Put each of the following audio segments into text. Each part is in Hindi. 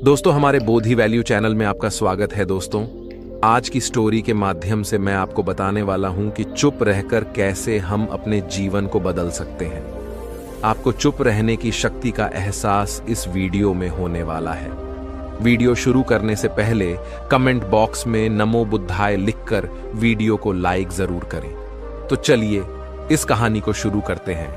दोस्तों, हमारे बोधि वैल्यू चैनल में आपका स्वागत है। दोस्तों, आज की स्टोरी के माध्यम से मैं आपको बताने वाला हूं कि चुप रहकर कैसे हम अपने जीवन को बदल सकते हैं। आपको चुप रहने की शक्ति का एहसास इस वीडियो में होने वाला है। वीडियो शुरू करने से पहले कमेंट बॉक्स में नमो बुद्धाय लिखकर वीडियो को लाइक जरूर करें। तो चलिए इस कहानी को शुरू करते हैं।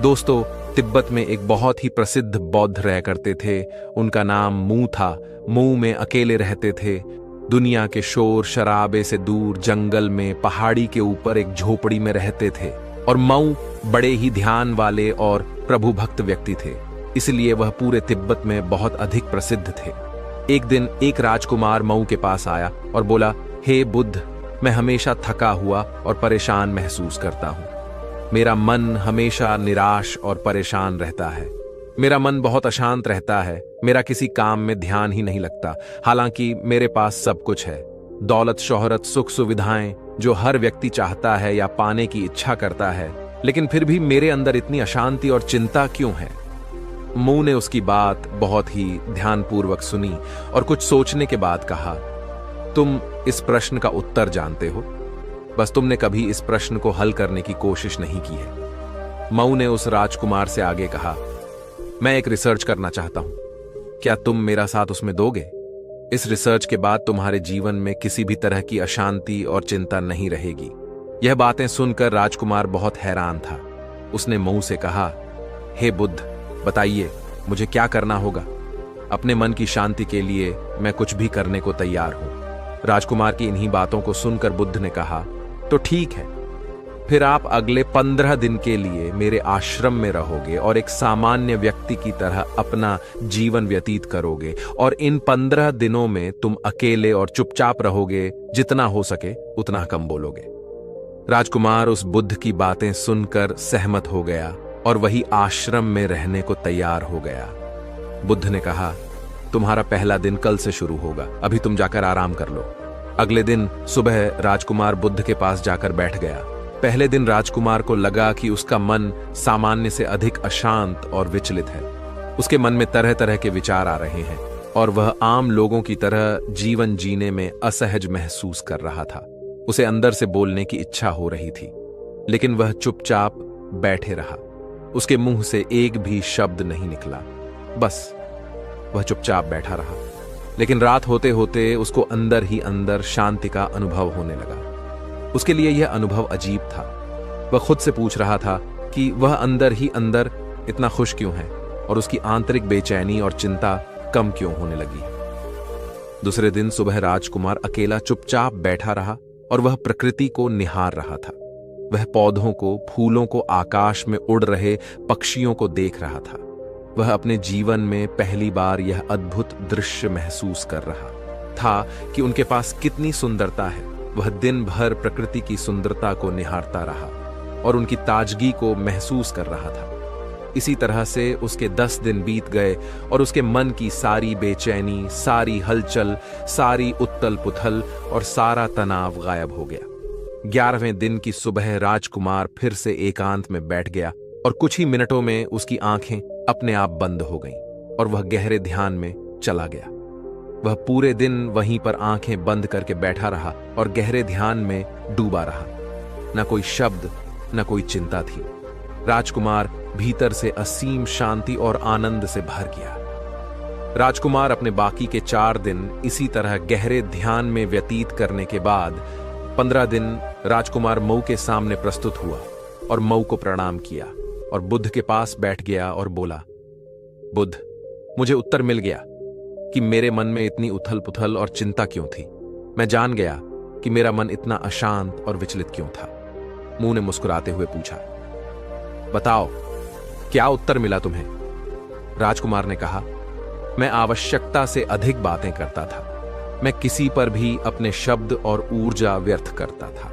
दोस्तों, तिब्बत में एक बहुत ही प्रसिद्ध बौद्ध रह करते थे। उनका नाम मू था। मू में अकेले रहते थे। दुनिया के शोर शराबे से दूर जंगल में पहाड़ी के ऊपर एक झोपड़ी में रहते थे। और मऊ बड़े ही ध्यान वाले और प्रभु भक्त व्यक्ति थे, इसलिए वह पूरे तिब्बत में बहुत अधिक प्रसिद्ध थे। एक दिन एक राजकुमार मऊ के पास आया और बोला, हे बुद्ध, मैं हमेशा थका हुआ और परेशान महसूस करता हूं। मेरा मन हमेशा निराश और परेशान रहता है। मेरा मन बहुत अशांत रहता है। मेरा किसी काम में ध्यान ही नहीं लगता। हालांकि मेरे पास सब कुछ है, दौलत, शोहरत, सुख सुविधाएं जो हर व्यक्ति चाहता है या पाने की इच्छा करता है, लेकिन फिर भी मेरे अंदर इतनी अशांति और चिंता क्यों है? मू ने उसकी बात बहुत ही ध्यानपूर्वक सुनी और कुछ सोचने के बाद कहा, तुम इस प्रश्न का उत्तर जानते हो, बस तुमने कभी इस प्रश्न को हल करने की कोशिश नहीं की है। मऊ ने उस राजकुमार से आगे कहा, मैं एक रिसर्च करना चाहता हूं, क्या तुम मेरा साथ उसमें दोगे? इस रिसर्च के बाद तुम्हारे जीवन में किसी भी तरह की अशांति और चिंता नहीं रहेगी। यह बातें सुनकर राजकुमार बहुत हैरान था। उसने मऊ से कहा, हे बुद्ध, बताइए मुझे क्या करना होगा? अपने मन की शांति के लिए मैं कुछ भी करने को तैयार हूं। राजकुमार की इन्हीं बातों को सुनकर बुद्ध ने कहा, तो ठीक है, फिर आप अगले 15 दिन के लिए मेरे आश्रम में रहोगे और एक सामान्य व्यक्ति की तरह अपना जीवन व्यतीत करोगे। और इन 15 दिनों में तुम अकेले और चुपचाप रहोगे, जितना हो सके उतना कम बोलोगे। राजकुमार उस बुद्ध की बातें सुनकर सहमत हो गया और वही आश्रम में रहने को तैयार हो गया। बुद्ध ने कहा, तुम्हारा पहला दिन कल से शुरू होगा, अभी तुम जाकर आराम कर लो। अगले दिन सुबह राजकुमार बुद्ध के पास जाकर बैठ गया। पहले दिन राजकुमार को लगा कि उसका मन सामान्य से अधिक अशांत और विचलित है। उसके मन में तरह तरह के विचार आ रहे हैं और वह आम लोगों की तरह जीवन जीने में असहज महसूस कर रहा था। उसे अंदर से बोलने की इच्छा हो रही थी, लेकिन वह चुपचाप बैठे रहा। उसके मुंह से एक भी शब्द नहीं निकला, बस वह चुपचाप बैठा रहा। लेकिन रात होते होते उसको अंदर ही अंदर शांति का अनुभव होने लगा। उसके लिए यह अनुभव अजीब था। वह खुद से पूछ रहा था कि वह अंदर ही अंदर इतना खुश क्यों है और उसकी आंतरिक बेचैनी और चिंता कम क्यों होने लगी। दूसरे दिन सुबह राजकुमार अकेला चुपचाप बैठा रहा और वह प्रकृति को निहार रहा था। वह पौधों को, फूलों को, आकाश में उड़ रहे पक्षियों को देख रहा था। वह अपने जीवन में पहली बार यह अद्भुत दृश्य महसूस कर रहा था कि उनके पास कितनी सुंदरता है। वह दिन भर प्रकृति की सुंदरता को निहारता रहा और उनकी ताजगी को महसूस कर रहा था। इसी तरह से उसके 10 दिन बीत गए और उसके मन की सारी बेचैनी, सारी हलचल, सारी उथल पुथल और सारा तनाव गायब हो गया। 11वें दिन की सुबह राजकुमार फिर से एकांत में बैठ गया और कुछ ही मिनटों में उसकी आंखें अपने आप बंद हो गईं और वह गहरे ध्यान में चला गया। वह पूरे दिन वहीं पर आंखें बंद करके बैठा रहा और गहरे ध्यान में डूबा रहा। न कोई शब्द, न कोई चिंता थी। राजकुमार भीतर से असीम शांति और आनंद से भर गया। राजकुमार अपने बाकी के 4 दिन इसी तरह गहरे ध्यान में व्यतीत करने के बाद 15 दिन राजकुमार मऊ के सामने प्रस्तुत हुआ और मऊ को प्रणाम किया और बुद्ध के पास बैठ गया और बोला, बुद्ध, मुझे उत्तर मिल गया कि मेरे मन में इतनी उथल पुथल और चिंता क्यों थी। मैं जान गया कि मेरा मन इतना अशांत और विचलित क्यों था। मू ने मुस्कुराते हुए पूछा, बताओ क्या उत्तर मिला तुम्हें? राजकुमार ने कहा, मैं आवश्यकता से अधिक बातें करता था। मैं किसी पर भी अपने शब्द और ऊर्जा व्यर्थ करता था।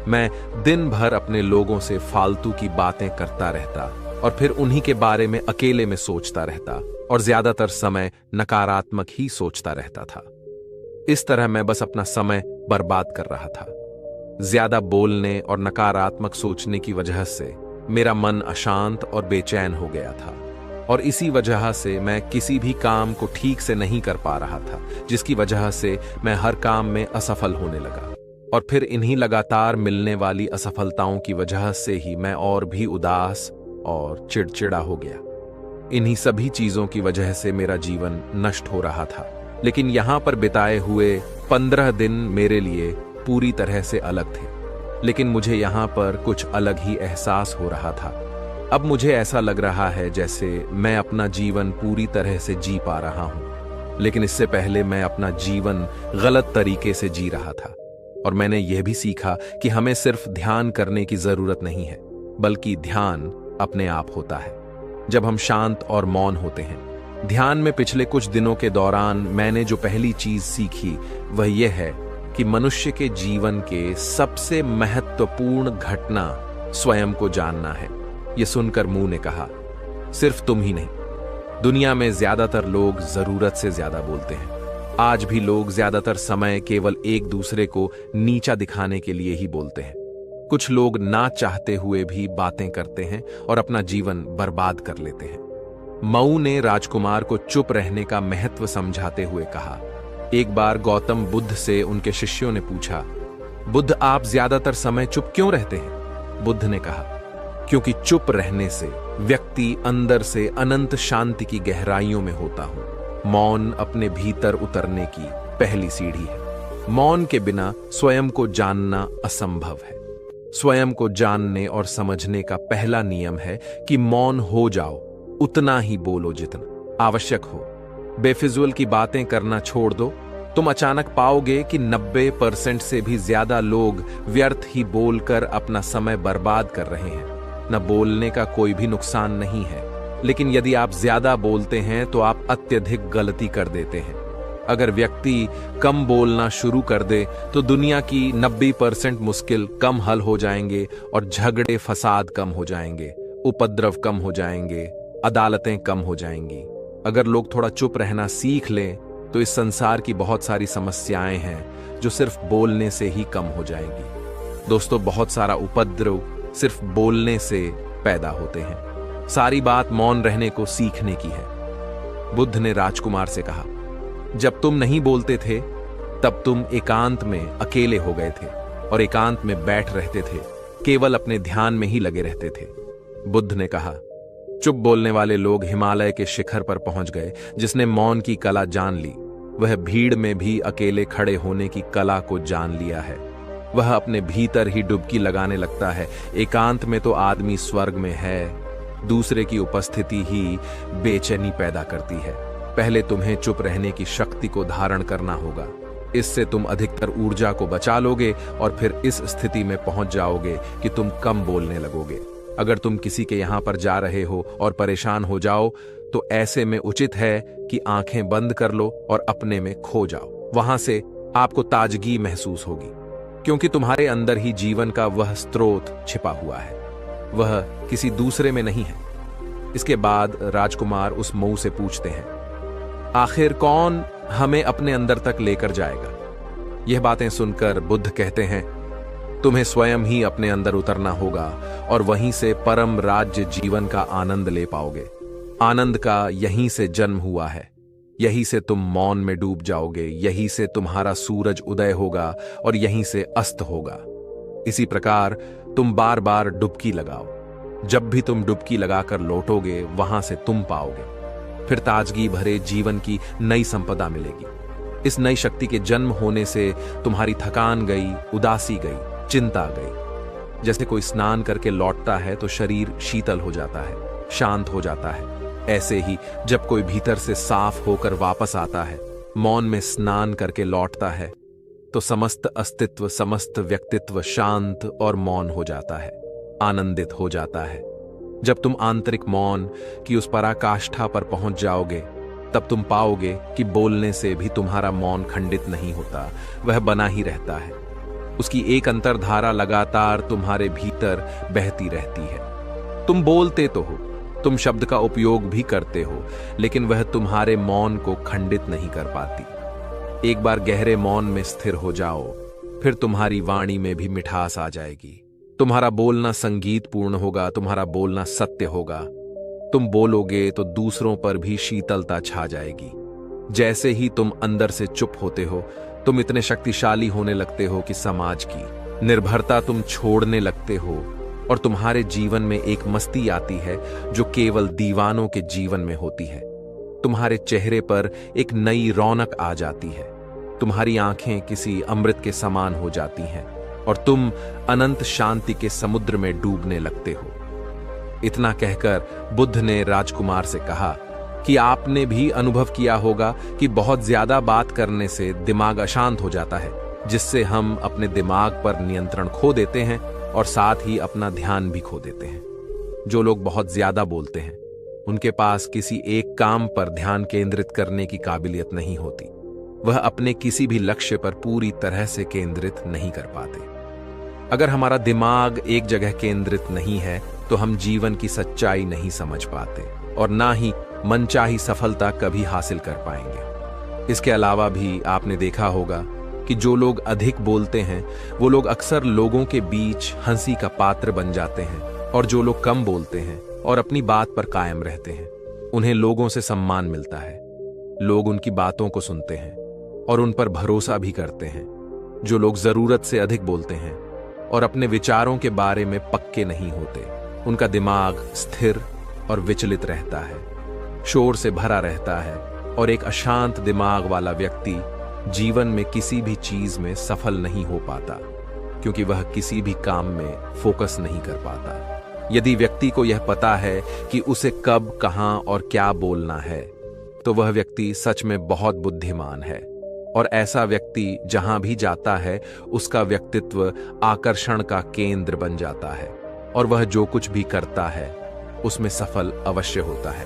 मैं दिन भर अपने लोगों से फालतू की बातें करता रहता और फिर उन्हीं के बारे में अकेले में सोचता रहता और ज्यादातर समय नकारात्मक ही सोचता रहता था। इस तरह मैं बस अपना समय बर्बाद कर रहा था। ज्यादा बोलने और नकारात्मक सोचने की वजह से मेरा मन अशांत और बेचैन हो गया था। और इसी वजह से मैं किसी भी काम को ठीक से नहीं कर पा रहा था, जिसकी वजह से मैं हर काम में असफल होने लगा। और फिर इन्हीं लगातार मिलने वाली असफलताओं की वजह से ही मैं और भी उदास और चिड़चिड़ा हो गया। इन्हीं सभी चीजों की वजह से मेरा जीवन नष्ट हो रहा था। लेकिन यहां पर बिताए हुए 15 दिन मेरे लिए पूरी तरह से अलग थे। लेकिन मुझे यहां पर कुछ अलग ही एहसास हो रहा था। अब मुझे ऐसा लग रहा है जैसे मैं अपना जीवन पूरी तरह से जी पा रहा हूं। लेकिन इससे पहले मैं अपना जीवन गलत तरीके से जी रहा था। और मैंने यह भी सीखा कि हमें सिर्फ ध्यान करने की जरूरत नहीं है, बल्कि ध्यान अपने आप होता है जब हम शांत और मौन होते हैं। ध्यान में पिछले कुछ दिनों के दौरान मैंने जो पहली चीज सीखी वह यह है कि मनुष्य के जीवन के सबसे महत्वपूर्ण घटना स्वयं को जानना है। यह सुनकर मुंह ने कहा, सिर्फ तुम ही नहीं, दुनिया में ज्यादातर लोग जरूरत से ज्यादा बोलते हैं। आज भी लोग ज्यादातर समय केवल एक दूसरे को नीचा दिखाने के लिए ही बोलते हैं। कुछ लोग ना चाहते हुए भी बातें करते हैं और अपना जीवन बर्बाद कर लेते हैं। मऊ ने राजकुमार को चुप रहने का महत्व समझाते हुए कहा। एक बार गौतम बुद्ध से उनके शिष्यों ने पूछा, बुद्ध आप ज्यादातर समय चुप क्यों रहते हैं? बुद्ध ने कहा, क्योंकि चुप रहने से व्यक्ति अंदर से अनंत शांति की गहराइयों में होता हूं। मौन अपने भीतर उतरने की पहली सीढ़ी है। मौन के बिना स्वयं को जानना असंभव है। स्वयं को जानने और समझने का पहला नियम है कि मौन हो जाओ, उतना ही बोलो जितना आवश्यक हो। बेफिजूल की बातें करना छोड़ दो। तुम अचानक पाओगे कि 90% से भी ज्यादा लोग व्यर्थ ही बोलकर अपना समय बर्बाद कर रहे हैं। न बोलने का कोई भी नुकसान नहीं है, लेकिन यदि आप ज्यादा बोलते हैं तो आप अत्यधिक गलती कर देते हैं। अगर व्यक्ति कम बोलना शुरू कर दे तो दुनिया की 90% मुश्किल कम हल हो जाएंगे और झगड़े फसाद कम हो जाएंगे, उपद्रव कम हो जाएंगे, अदालतें कम हो जाएंगी। अगर लोग थोड़ा चुप रहना सीख लें तो इस संसार की बहुत सारी समस्याएं हैं जो सिर्फ बोलने से ही कम हो जाएंगी। दोस्तों, बहुत सारा उपद्रव सिर्फ बोलने से पैदा होते हैं। सारी बात मौन रहने को सीखने की है। बुद्ध ने राजकुमार से कहा, जब तुम नहीं बोलते थे तब तुम एकांत में अकेले हो गए थे और एकांत में बैठ रहते थे, केवल अपने ध्यान में ही लगे रहते थे। बुद्ध ने कहा, चुप बोलने वाले लोग हिमालय के शिखर पर पहुंच गए। जिसने मौन की कला जान ली वह भीड़ में भी अकेले खड़े होने की कला को जान लिया है। वह अपने भीतर ही डुबकी लगाने लगता है। एकांत में तो आदमी स्वर्ग में है। दूसरे की उपस्थिति ही बेचैनी पैदा करती है। पहले तुम्हें चुप रहने की शक्ति को धारण करना होगा। इससे तुम अधिकतर ऊर्जा को बचा लोगे और फिर इस स्थिति में पहुंच जाओगे कि तुम कम बोलने लगोगे। अगर तुम किसी के यहां पर जा रहे हो और परेशान हो जाओ तो ऐसे में उचित है कि आंखें बंद कर लो और अपने में खो जाओ। वहां से आपको ताजगी महसूस होगी, क्योंकि तुम्हारे अंदर ही जीवन का वह स्रोत छिपा हुआ है, वह किसी दूसरे में नहीं है। इसके बाद राजकुमार उस मऊ से पूछते हैं, आखिर कौन हमें अपने अंदर तक लेकर जाएगा? यह बातें सुनकर बुद्ध कहते हैं, तुम्हें स्वयं ही अपने अंदर उतरना होगा और वहीं से परम राज्य जीवन का आनंद ले पाओगे। आनंद का यहीं से जन्म हुआ है। यहीं से तुम मौन में डूब जाओगे, यहीं से तुम्हारा सूरज उदय होगा और यहीं से अस्त होगा। इसी प्रकार तुम बार बार डुबकी लगाओ। जब भी तुम डुबकी लगाकर लौटोगे वहां से तुम पाओगे। फिर ताजगी भरे जीवन की नई संपदा मिलेगी। इस नई शक्ति के जन्म होने से तुम्हारी थकान गई, उदासी गई, चिंता गई। जैसे कोई स्नान करके लौटता है तो शरीर शीतल हो जाता है, शांत हो जाता है। ऐसे ही जब कोई भीतर से साफ होकर वापस आता है, मौन में स्नान करके लौटता है, तो समस्त अस्तित्व, समस्त व्यक्तित्व शांत और मौन हो जाता है, आनंदित हो जाता है। जब तुम आंतरिक मौन की उस पराकाष्ठा पर पहुंच जाओगे, तब तुम पाओगे कि बोलने से भी तुम्हारा मौन खंडित नहीं होता, वह बना ही रहता है। उसकी एक अंतर्धारा लगातार तुम्हारे भीतर बहती रहती है। तुम बोलते तो हो, तुम शब्द का उपयोग भी करते हो, लेकिन वह तुम्हारे मौन को खंडित नहीं कर पाती। एक बार गहरे मौन में स्थिर हो जाओ, फिर तुम्हारी वाणी में भी मिठास आ जाएगी। तुम्हारा बोलना संगीत पूर्ण होगा, तुम्हारा बोलना सत्य होगा। तुम बोलोगे तो दूसरों पर भी शीतलता छा जाएगी। जैसे ही तुम अंदर से चुप होते हो, तुम इतने शक्तिशाली होने लगते हो कि समाज की निर्भरता तुम छोड़ने लगते हो और तुम्हारे जीवन में एक मस्ती आती है जो केवल दीवानों के जीवन में होती है। तुम्हारे चेहरे पर एक नई रौनक आ जाती है, तुम्हारी आंखें किसी अमृत के समान हो जाती हैं और तुम अनंत शांति के समुद्र में डूबने लगते हो। इतना कहकर बुद्ध ने राजकुमार से कहा कि आपने भी अनुभव किया होगा कि बहुत ज्यादा बात करने से दिमाग अशांत हो जाता है, जिससे हम अपने दिमाग पर नियंत्रण खो देते हैं और साथ ही अपना ध्यान भी खो देते हैं। जो लोग बहुत ज्यादा बोलते हैं, उनके पास किसी एक काम पर ध्यान केंद्रित करने की काबिलियत नहीं होती। वह अपने किसी भी लक्ष्य पर पूरी तरह से केंद्रित नहीं कर पाते। अगर हमारा दिमाग एक जगह केंद्रित नहीं है तो हम जीवन की सच्चाई नहीं समझ पाते और ना ही मनचाही सफलता कभी हासिल कर पाएंगे। इसके अलावा भी आपने देखा होगा कि जो लोग अधिक बोलते हैं वो लोग अक्सर लोगों के बीच हंसी का पात्र बन जाते हैं, और जो लोग कम बोलते हैं और अपनी बात पर कायम रहते हैं, उन्हें लोगों से सम्मान मिलता है। लोग उनकी बातों को सुनते हैं और उन पर भरोसा भी करते हैं। जो लोग जरूरत से अधिक बोलते हैं और अपने विचारों के बारे में पक्के नहीं होते, उनका दिमाग स्थिर और विचलित रहता है, शोर से भरा रहता है, और एक अशांत दिमाग वाला व्यक्ति जीवन में किसी भी चीज में सफल नहीं हो पाता, क्योंकि वह किसी भी काम में फोकस नहीं कर पाता। यदि व्यक्ति को यह पता है कि उसे कब, कहां और क्या बोलना है, तो वह व्यक्ति सच में बहुत बुद्धिमान है। और ऐसा व्यक्ति जहां भी जाता है, उसका व्यक्तित्व आकर्षण का केंद्र बन जाता है और वह जो कुछ भी करता है उसमें सफल अवश्य होता है।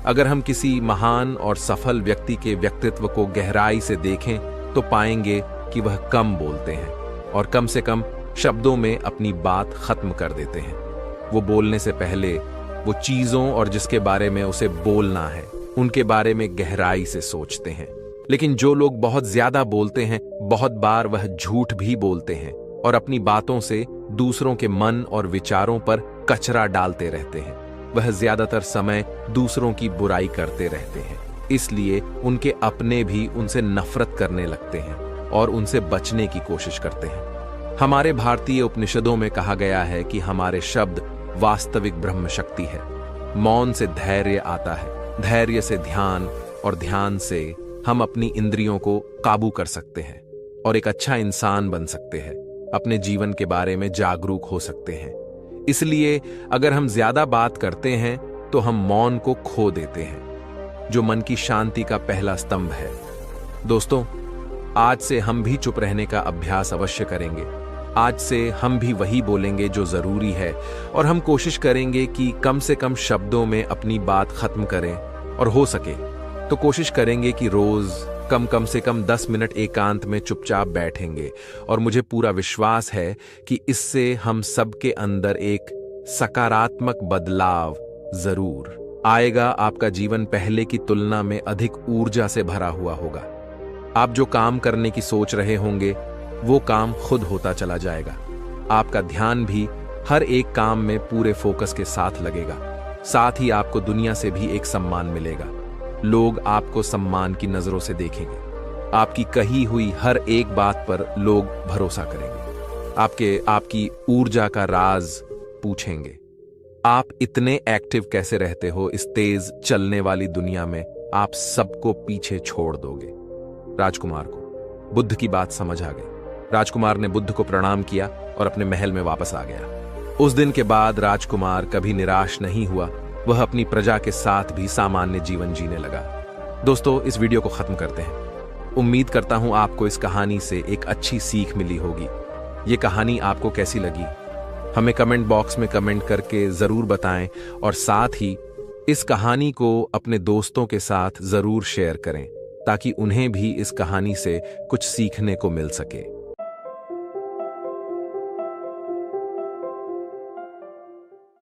अगर हम किसी महान और सफल व्यक्ति के व्यक्तित्व को गहराई से देखें तो पाएंगे कि वह कम बोलते हैं और कम से कम शब्दों में अपनी बात खत्म कर देते हैं। वो बोलने से पहले वो चीजों और जिसके बारे में उसे बोलना है उनके बारे में गहराई से सोचते हैं। लेकिन जो लोग बहुत ज्यादा बोलते हैं, बहुत बार वह झूठ भी बोलते हैं और अपनी बातों से दूसरों के मन और विचारों पर कचरा डालते रहते हैं। वह ज्यादातर समय दूसरों की बुराई करते रहते हैं, इसलिए उनके अपने भी उनसे नफरत करने लगते हैं और उनसे बचने की कोशिश करते हैं। हमारे भारतीय उपनिषदों में कहा गया है कि हमारे शब्द वास्तविक ब्रह्म शक्ति है। मौन से धैर्य आता है, धैर्य से ध्यान, और ध्यान से हम अपनी इंद्रियों को काबू कर सकते हैं और एक अच्छा इंसान बन सकते हैं, अपने जीवन के बारे में जागरूक हो सकते हैं। इसलिए अगर हम ज्यादा बात करते हैं तो हम मौन को खो देते हैं, जो मन की शांति का पहला स्तंभ है। दोस्तों, आज से हम भी चुप रहने का अभ्यास अवश्य करेंगे। आज से हम भी वही बोलेंगे जो जरूरी है और हम कोशिश करेंगे कि कम से कम शब्दों में अपनी बात खत्म करें, और हो सके तो कोशिश करेंगे कि रोज कम से कम 10 मिनट एकांत में चुपचाप बैठेंगे। और मुझे पूरा विश्वास है कि इससे हम सबके अंदर एक सकारात्मक बदलाव जरूर आएगा। आपका जीवन पहले की तुलना में अधिक ऊर्जा से भरा हुआ होगा। आप जो काम करने की सोच रहे होंगे वो काम खुद होता चला जाएगा। आपका ध्यान भी हर एक काम में पूरे फोकस के साथ लगेगा। साथ ही आपको दुनिया से भी एक सम्मान मिलेगा। लोग आपको सम्मान की नजरों से देखेंगे। आपकी कही हुई हर एक बात पर लोग भरोसा करेंगे। आपकी ऊर्जा का राज पूछेंगे। आप इतने एक्टिव कैसे रहते हो इस तेज चलने वाली दुनिया में? आप सबको पीछे छोड़ दोगे। राजकुमार को बुद्ध की बात समझ आ गई। राजकुमार ने बुद्ध को प्रणाम किया और अपने महल में वापस आ गया। उस दिन के बाद राजकुमार कभी निराश नहीं हुआ। वह अपनी प्रजा के साथ भी सामान्य जीवन जीने लगा। दोस्तों, इस वीडियो को खत्म करते हैं। उम्मीद करता हूं आपको इस कहानी से एक अच्छी सीख मिली होगी। ये कहानी आपको कैसी लगी हमें कमेंट बॉक्स में कमेंट करके जरूर बताएं, और साथ ही इस कहानी को अपने दोस्तों के साथ जरूर शेयर करें ताकि उन्हें भी इस कहानी से कुछ सीखने को मिल सके।